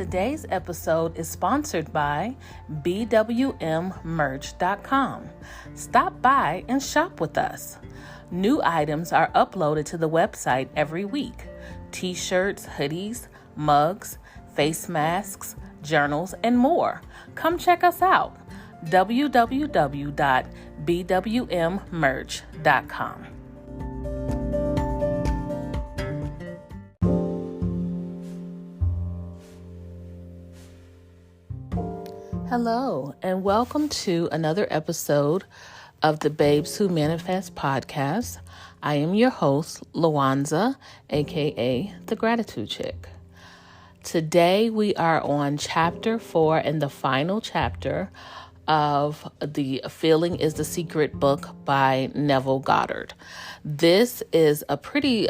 Today's episode is sponsored by bwmmerch.com. Stop by and shop with us. New items are uploaded to the website every week. T-shirts, hoodies, mugs, face masks, journals, and more. Come check us out. www.bwmmerch.com. Hello, and welcome to another episode of the Babes Who Manifest podcast. I am your host, Lawanza, aka The Gratitude Chick. Today we are on chapter 4 and the final chapter of The Feeling is the Secret book by Neville Goddard. This is a pretty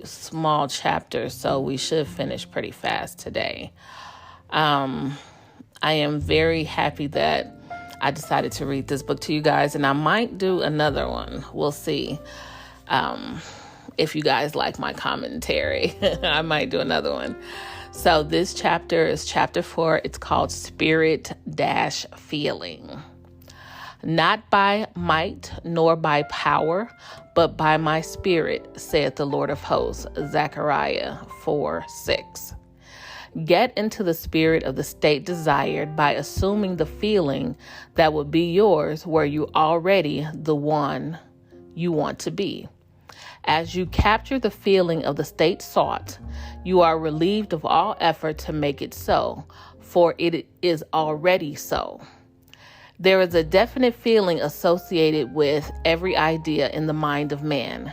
small chapter, so we should finish pretty fast today. I am very happy that I decided to read this book to you guys, and I might do another one. We'll see. If you guys like my commentary, I might do another one. So this chapter is chapter 4. It's called Spirit-Feeling. Not by might nor by power, but by my spirit, saith the Lord of hosts. Zechariah 4:6. Get into the spirit of the state desired by assuming the feeling that would be yours were you already the one you want to be. As you capture the feeling of the state sought, you are relieved of all effort to make it so, for it is already so. There is a definite feeling associated with every idea in the mind of man.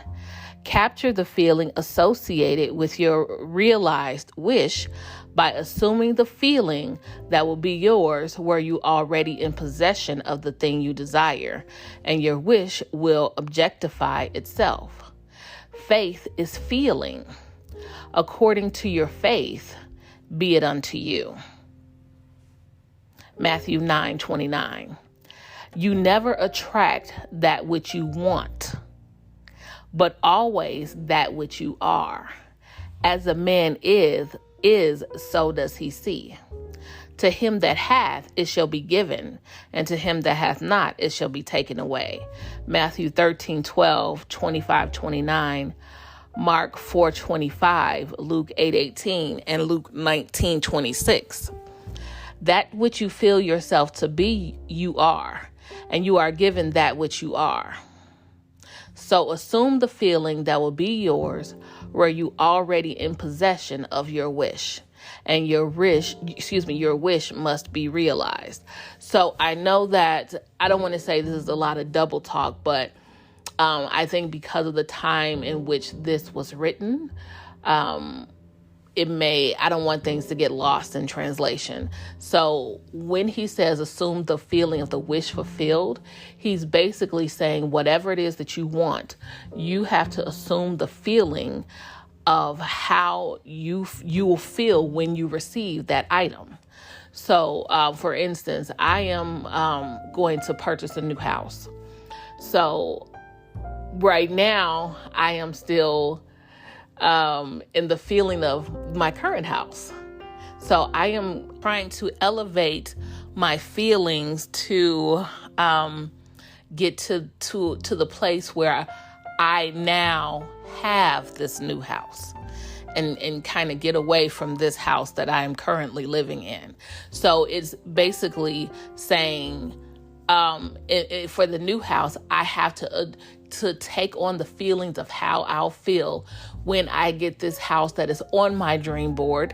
Capture the feeling associated with your realized wish by assuming the feeling that will be yours were you already in possession of the thing you desire, and your wish will objectify itself. Faith is feeling. According to your faith, be it unto you. Matthew 9:29. You never attract that which you want, but always that which you are. As a man is, so does he see. To him that hath, it shall be given, and to him that hath not, it shall be taken away. Matthew 13:12, 25-29, Mark 4:25, Luke 8:18, and Luke 19:26. That which you feel yourself to be, you are, and you are given that which you are. So assume the feeling that will be yours were you already in possession of your wish, and your wish must be realized. So I know that I don't want to say this is a lot of double talk, but I think because of the time in which this was written, I don't want things to get lost in translation. So when he says assume the feeling of the wish fulfilled, he's basically saying whatever it is that you want, you have to assume the feeling of how you will feel when you receive that item. So for instance, I am going to purchase a new house. So right now I am still in the feeling of my current house. So I am trying to elevate my feelings to get to the place where I now have this new house and kind of get away from this house that I am currently living in. So it's basically saying for the new house, I have to take on the feelings of how I'll feel when I get this house that is on my dream board.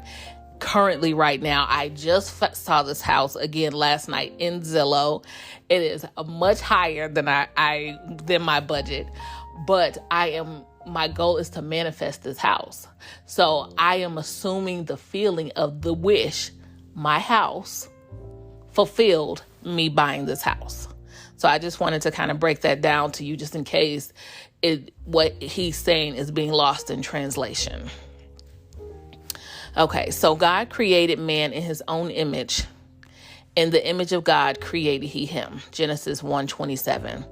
Currently, right now, I just saw this house again last night in Zillow. It is much higher than than my budget, but my goal is to manifest this house. So I am assuming the feeling of the wish, my house, fulfilled me buying this house. So I just wanted to kind of break that down to you just in case what he's saying is being lost in translation. Okay, so God created man in his own image. In the image of God created he him. Genesis 1:27.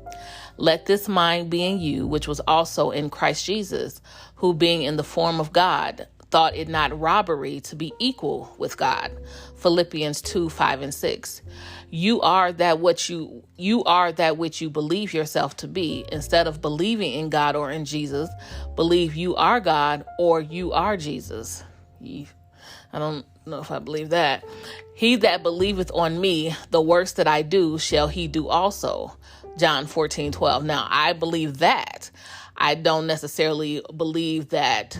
Let this mind be in you, which was also in Christ Jesus, who being in the form of God, thought it not robbery to be equal with God. Philippians 2:5-6. You are that which you believe yourself to be. Instead of believing in God or in Jesus, believe you are God or you are Jesus. I don't know if I believe that. He that believeth on me, the works that I do, shall he do also. John 14:12. Now, I believe that. I don't necessarily believe that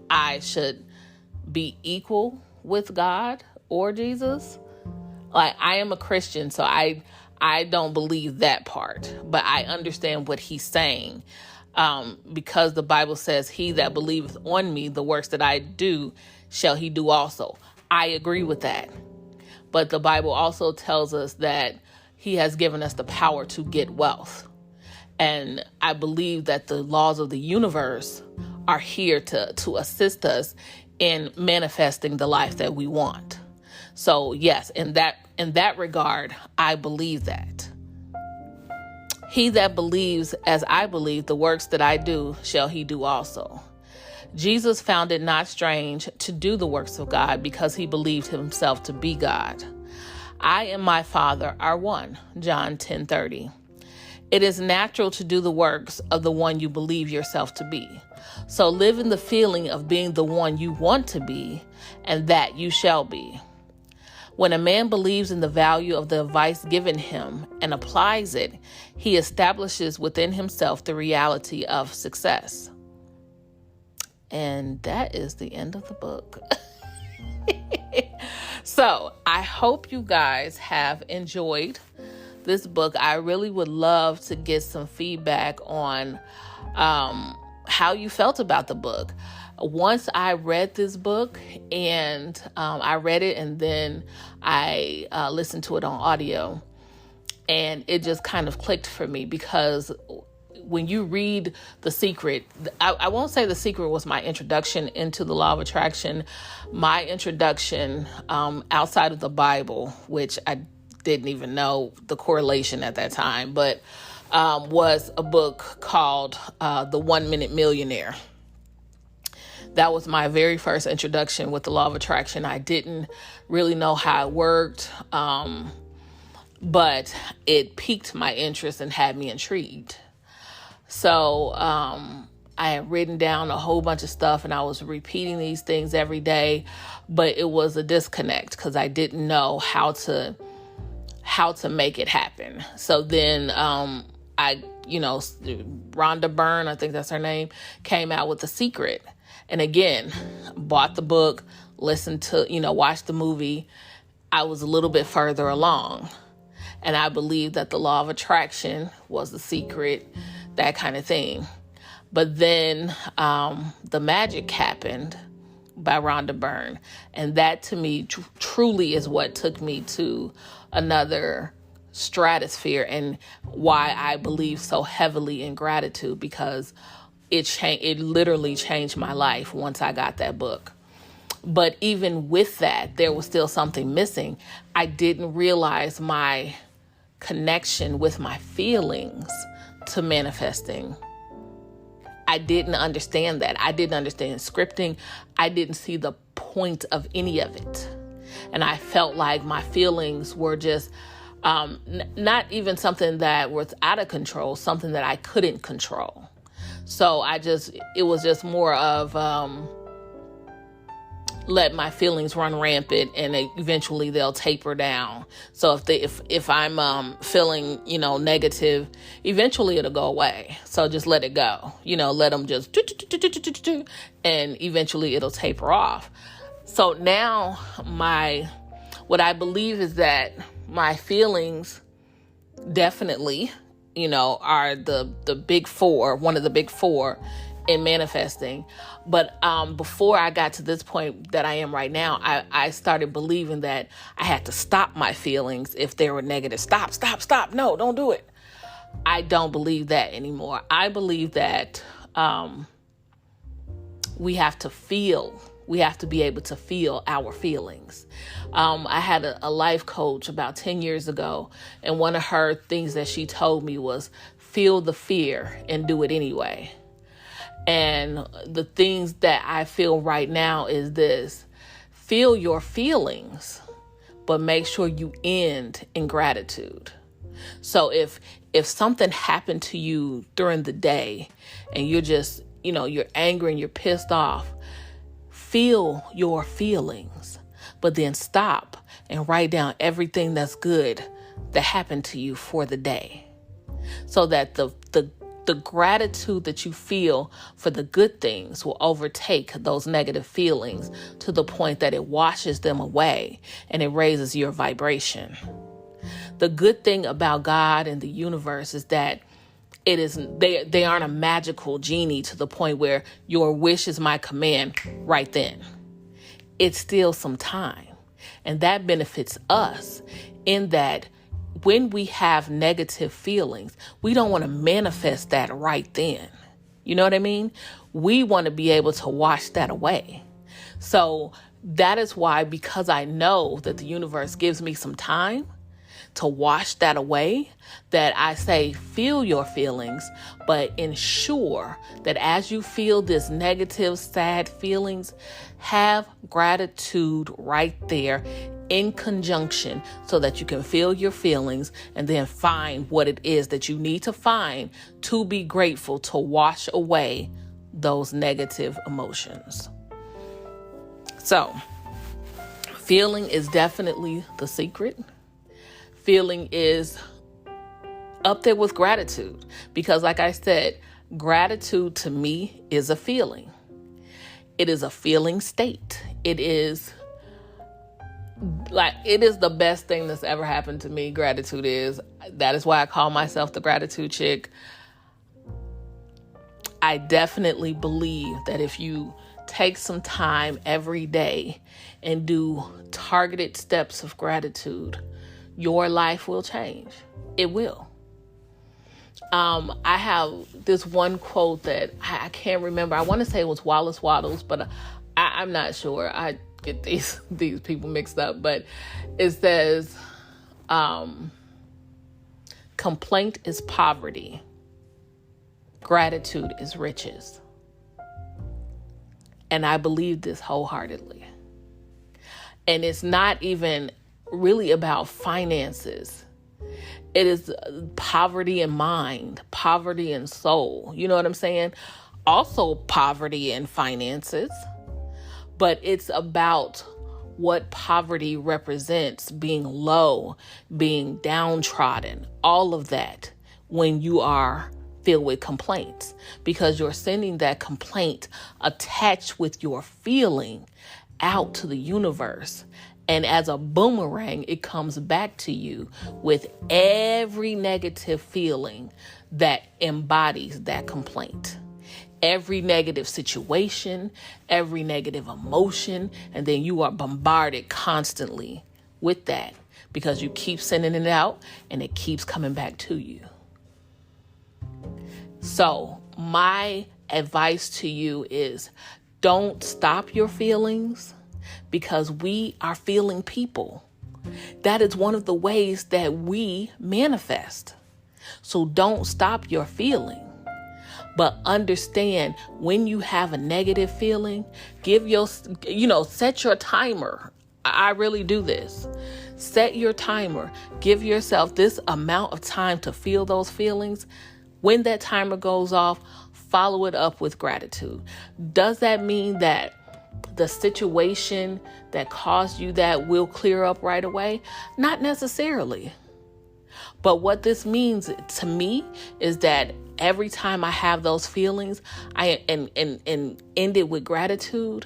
I should be equal with God or Jesus. Like, I am a Christian, so I don't believe that part, but I understand what he's saying. Because the Bible says, he that believeth on me, the works that I do, shall he do also. I agree with that. But the Bible also tells us that he has given us the power to get wealth. And I believe that the laws of the universe are here to assist us in manifesting the life that we want. So yes, in that regard, I believe that. He that believes as I believe, the works that I do, shall he do also. Jesus found it not strange to do the works of God because he believed himself to be God. I and my Father are one. John 10:30. It is natural to do the works of the one you believe yourself to be. So live in the feeling of being the one you want to be, and that you shall be. When a man believes in the value of the advice given him and applies it, he establishes within himself the reality of success. And that is the end of the book. So I hope you guys have enjoyed this book. I really would love to get some feedback on how you felt about the book. Once I read this book, and I read it and then I listened to it on audio, and it just kind of clicked for me, because when you read The Secret, I won't say The Secret was my introduction into the law of attraction. My introduction outside of the Bible, which I didn't even know the correlation at that time, but was a book called The 1 Minute Millionaire. That was my very first introduction with the law of attraction. I didn't really know how it worked, but it piqued my interest and had me intrigued. So I had written down a whole bunch of stuff, and I was repeating these things every day, but it was a disconnect because I didn't know how to make it happen. So then Rhonda Byrne, I think that's her name, came out with The Secret. And again, bought the book, listened to, watched the movie. I was a little bit further along. And I believed that the law of attraction was the secret, that kind of thing. But then The Magic happened by Rhonda Byrne. And that, to me, truly is what took me to another stratosphere, and why I believe so heavily in gratitude, because it literally changed my life once I got that book. But even with that, there was still something missing. I didn't realize my connection with my feelings to manifesting. I didn't understand that. I didn't understand scripting. I didn't see the point of any of it. And I felt like my feelings were just not even something that was out of control, something that I couldn't control. So it was just more of let my feelings run rampant, and eventually they'll taper down. So if I'm feeling, negative, eventually it'll go away. So just let it go, let them just and eventually it'll taper off. So now what I believe is that my feelings definitely, are the big four, one of the big four in manifesting. But before I got to this point that I am right now, I started believing that I had to stop my feelings if they were negative. Stop. No, don't do it. I don't believe that anymore. I believe that we have to feel. We have to be able to feel our feelings. I had a life coach about 10 years ago, and one of her things that she told me was, feel the fear and do it anyway. And the things that I feel right now is this: feel your feelings, but make sure you end in gratitude. So if something happened to you during the day and you're just, you're angry and you're pissed off, feel your feelings, but then stop and write down everything that's good that happened to you for the day, so that the gratitude that you feel for the good things will overtake those negative feelings to the point that it washes them away and it raises your vibration. The good thing about God and the universe is that they aren't a magical genie to the point where your wish is my command right then. It's still some time. And that benefits us in that when we have negative feelings, we don't want to manifest that right then. You know what I mean? We want to be able to wash that away. So that is why, because I know that the universe gives me some time to wash that away, that I say, feel your feelings, but ensure that as you feel this negative, sad feelings, have gratitude right there in conjunction so that you can feel your feelings and then find what it is that you need to find to be grateful to wash away those negative emotions. So, feeling is definitely the secret. Feeling is up there with gratitude because, like I said, gratitude to me is a feeling. It is a feeling state. It is the best thing that's ever happened to me. Gratitude is. That is why I call myself the gratitude chick. I definitely believe that if you take some time every day and do targeted steps of gratitude, your life will change. It will. I have this one quote that I can't remember. I want to say it was Wallace Waddles, but I'm not sure. I get these people mixed up. But it says, complaint is poverty. Gratitude is riches. And I believe this wholeheartedly. And it's not even really about finances. It is poverty in mind, poverty in soul. You know what I'm saying? Also poverty in finances. But it's about what poverty represents: being low, being downtrodden, all of that when you are filled with complaints, because you're sending that complaint attached with your feeling out to the universe. And as a boomerang, it comes back to you with every negative feeling that embodies that complaint. Every negative situation, every negative emotion, and then you are bombarded constantly with that because you keep sending it out and it keeps coming back to you. So my advice to you is, don't stop your feelings, because we are feeling people. That is one of the ways that we manifest. So don't stop your feeling, but understand when you have a negative feeling, set your timer. I really do this. Set your timer. Give yourself this amount of time to feel those feelings. When that timer goes off, follow it up with gratitude. Does that mean that the situation that caused you that will clear up right away? Not necessarily. But what this means to me is that every time I have those feelings, and end it with gratitude,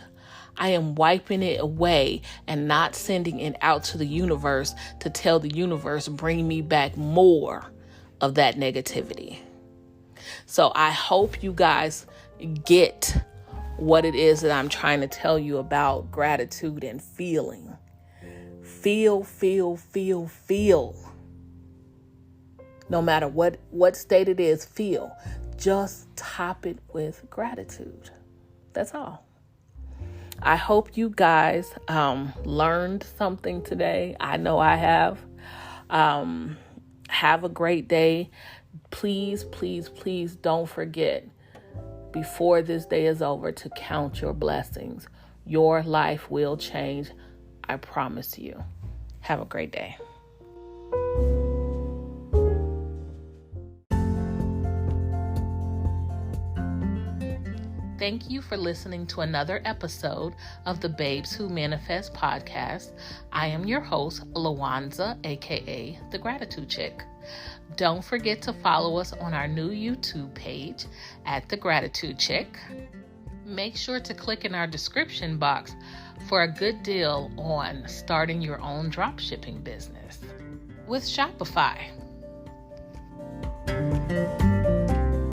I am wiping it away and not sending it out to the universe to tell the universe, bring me back more of that negativity. So I hope you guys get what it is that I'm trying to tell you about gratitude and feeling. Feel. No matter what state it is, feel. Just top it with gratitude. That's all. I hope you guys learned something today. I know I have. Have a great day. Please don't forget before this day is over to count your blessings. Your life will change. I promise you. Have a great day. Thank you for listening to another episode of the Babes Who Manifest podcast. I am your host, Lawanza, aka The Gratitude Chick. Don't forget to follow us on our new YouTube page at The Gratitude Chick. Make sure to click in our description box for a good deal on starting your own dropshipping business with Shopify.